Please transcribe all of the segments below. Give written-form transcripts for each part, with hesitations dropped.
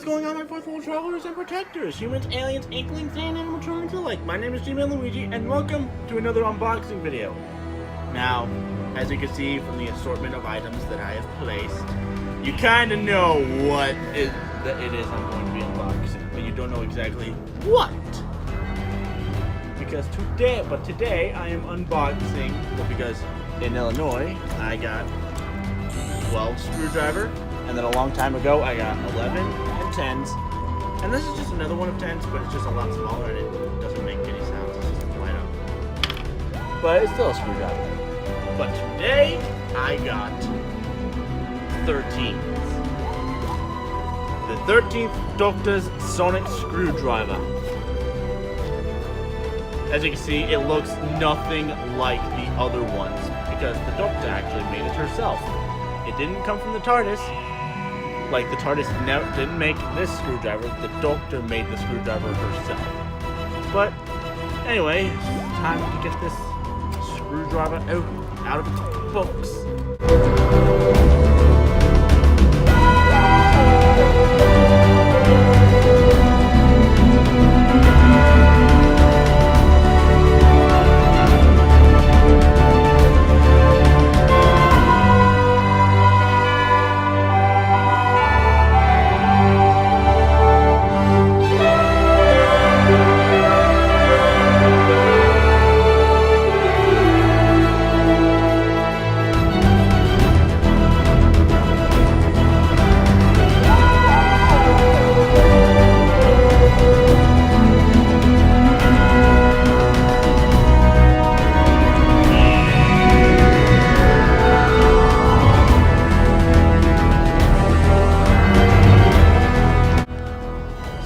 What's going on, my fourth world travelers and protectors, humans, aliens, inklings, and animatronics alike? My name is G-Man Luigi, and welcome to another unboxing video. Now, as you can see from the assortment of items that I have placed, you kind of know what it is I'm going to be unboxing, but you don't know exactly what. Because today I am unboxing, because in Illinois I got 12 screwdriver, and then a long time ago I got 11 and 10s, and this is just another one of 10s, but it's just a lot smaller and it doesn't make any sounds. It's just light up, but it's still a screwdriver. But today I got 13s. The 13th Doctor's Sonic Screwdriver. As you can see, it looks nothing like the other ones because the Doctor actually made it herself. It didn't come from the TARDIS. Like, the TARDIS didn't make this screwdriver. The Doctor made the screwdriver herself. But anyway, it's time to get this screwdriver out of the box.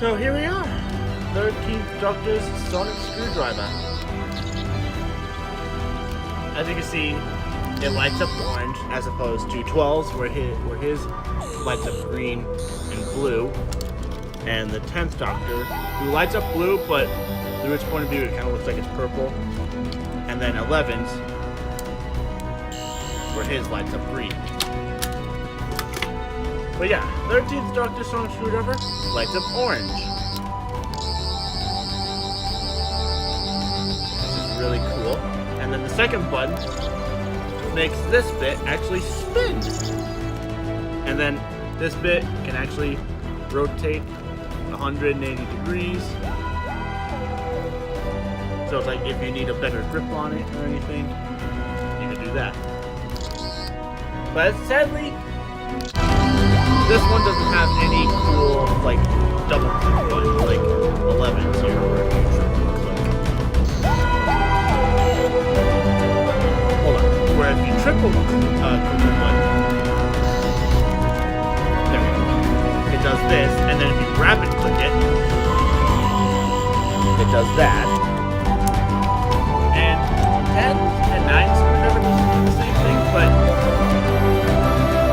So here we are, 13th Doctor's Sonic Screwdriver. As you can see, it lights up orange as opposed to 12's where his lights up green and blue. And the 10th Doctor, who lights up blue, but through its point of view it kind of looks like it's purple. And then 11's, where his lights up green. But yeah, 13th Doctor Sonic Screwdriver lights up orange. This is really cool. And then the second button makes this bit actually spin. And then this bit can actually rotate 180 degrees. So it's like if you need a better grip on it or anything, you can do that. But sadly, this one doesn't have any cool, like, double click buttons, like 11's here, where you triple click. Hold on, where if you triple click the button, there we go. It does this, and then if you rapid click it, it does that. And 10s and 9s never do the same thing, but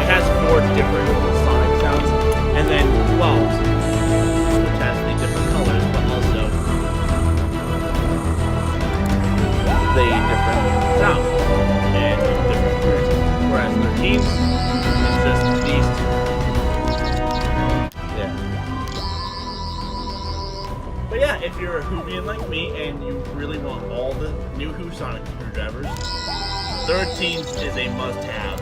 it has 4 different sonic sounds, and then 12's, which has the different colors, but also the different sounds and different appearances. Whereas 13's, it's just these two. Yeah. But yeah, if you're a Whovian like me and you really want all the new Who Sonic screwdrivers, 13's is a must-have.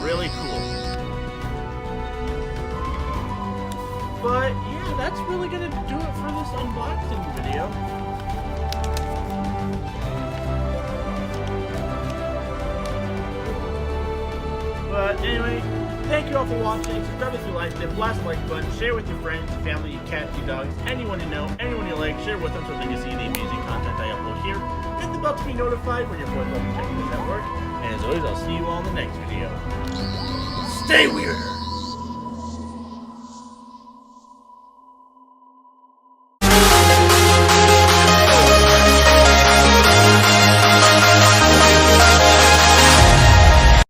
Really cool. But yeah, that's really gonna do it for this unboxing video. But anyway, thank you all for watching. Subscribe if you liked it, blast the like button, share with your friends, your family, your cats, your dogs, anyone you know, anyone you like, share with them so they can see the amazing content I upload here. Hit the bell to be notified when your fourth level protector is at work. And as always, I'll see you all in the next video. Stay weird!